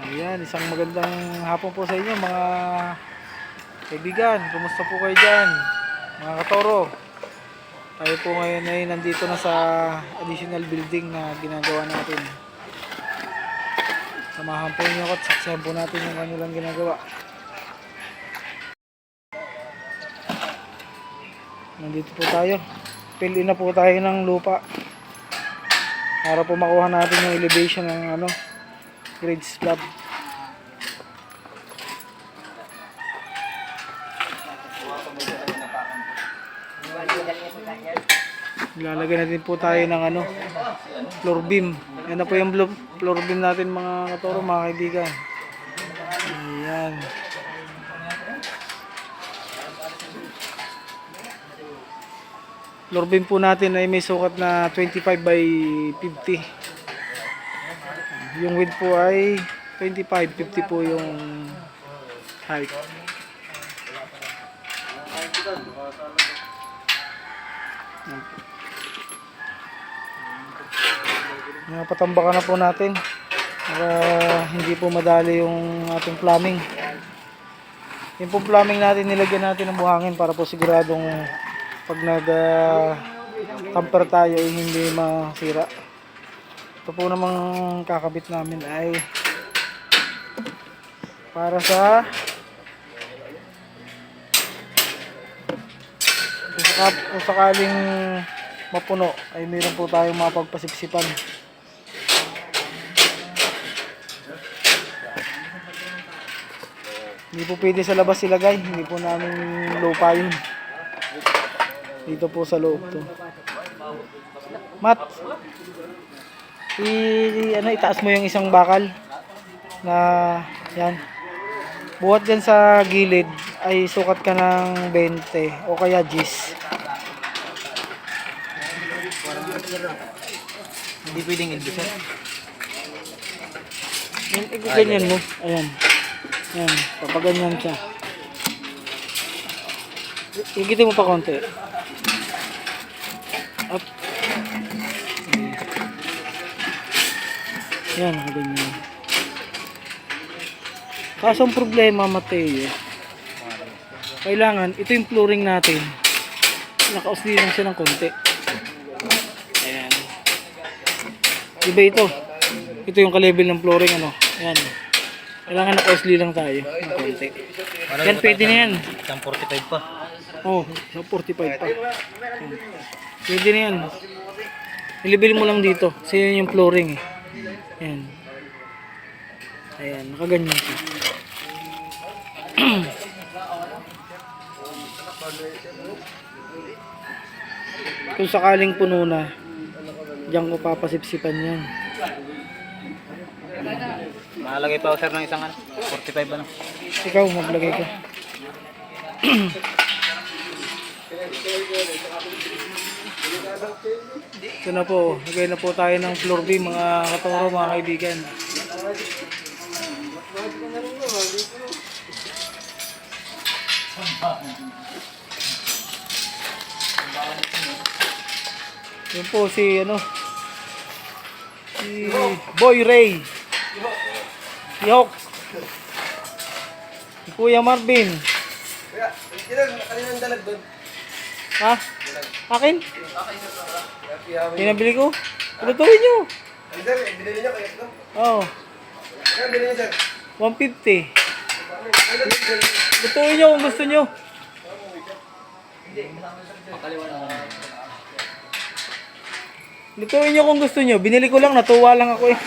Ayan, isang magandang hapon po sa inyo mga kaibigan. Kumusta po kayo dyan? Mga katoro. Tayo po ngayon ay nandito na sa additional building na ginagawa natin. Samahan po niyo ako at saksihan po natin yung kanilang ginagawa. Nandito po tayo. Fill in na po tayo ng lupa para po makuha natin yung elevation ng grade slab. Ilalagay natin po tayo ng floor beam. Yan na po yung floor beam natin mga katoro, mga kaibigan. Ayan. Floor beam po natin ay may sukat na 25 by 50. Yung width po ay 25, 50 po yung height. Patambakan na po natin para hindi po madali yung ating plumbing. Yung po plumbing natin, nilagyan natin ng buhangin para po siguradong pag tamper tayo ay hindi masira. Ito po namang kakabit namin ay para sa kung sakaling mapuno ay mayroon po tayong mapagpasipsipan. Hindi po pwede sa labas ilagay, hindi po namin lupa yun. Dito po sa loob to. Mat, itaas mo yung isang bakal na yan. Buhat dyan sa gilid ay sukat ka ng 20 o kaya 10. Hindi pwedeng ilbisan. Ganyan mo. Ayan. Ayan. Papaganyan siya. Igitin mo pa konti. Up. Ayan. Ganyan. Kaso ang problema, Mateo, kailangan, ito yung flooring natin. Nakausli lang siya ng konti. Ayan. Diba ito? Ito yung ka-level ng flooring, Ayan. Kailangan naka-usli lang tayo ng konti. Yan, pwede na yan. Isang 45 pa. Oh, isang 45 pa. Ayan. Pwede na yan. I-level mo lang dito. Kasi yan yung flooring eh. Ayan. Ayan, nakaganyan siya. Kung sakaling puno na, diyan ko papasipsipan yan. Malagay pa ako sir ng isang 45 ba na? Ikaw, maglagay ka. Ito na po, lagay na po tayo ng floor beam mga katoro, mga kaibigan. Yun po si Boy Ray, si Hawk, si Kuya Marvin. Ha? Akin? Pinabili ko? Lutuin nyo. Oo. 150. Lutuin nyo kung gusto nyo. Lutuin nyo kung gusto nyo. Binili ko lang, natuwa lang ako eh.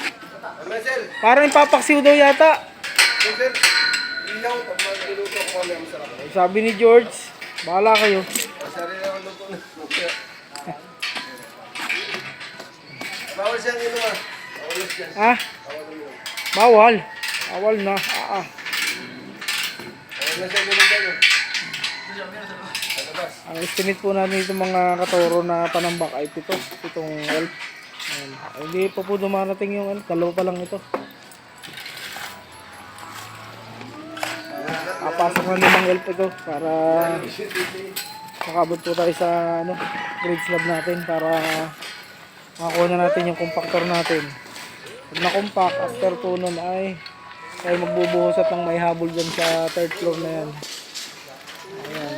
Parang ipapaksiw daw yata. Sabi ni George, bahala kayo. Bawal siyang inuman. Ha? Bawal. Bawal na. Bawal na siyang inuman. Ang estimate po namin itong mga katoro na panambak ay 7 elf. Hindi pa po dumarating yung dalawa pa lang ito. Papasok na 5 elf ito para makabot po tayo sa grade slab natin para makakuha na natin yung compactor natin. Pag na-compact, after po nun ay tayo magbubuhos at ng may habol dyan sa third floor na yan. Ayan.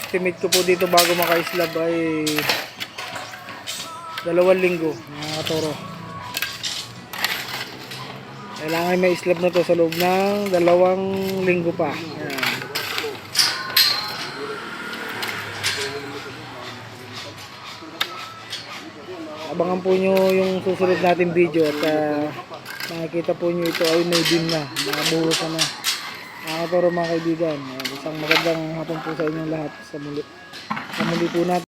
Estimate ko po dito bago maka-slab ay 2 linggo mga katoro. Kailangan may slab na to sa loob ng 2 linggo pa. Ayan. Abangan po nyo yung susunod natin video at makikita po nyo ito ay may beam na, nakabuhos na. Mga katoro, mga kaibigan, isang magandang hapon po sa inyong lahat sa muli po natin.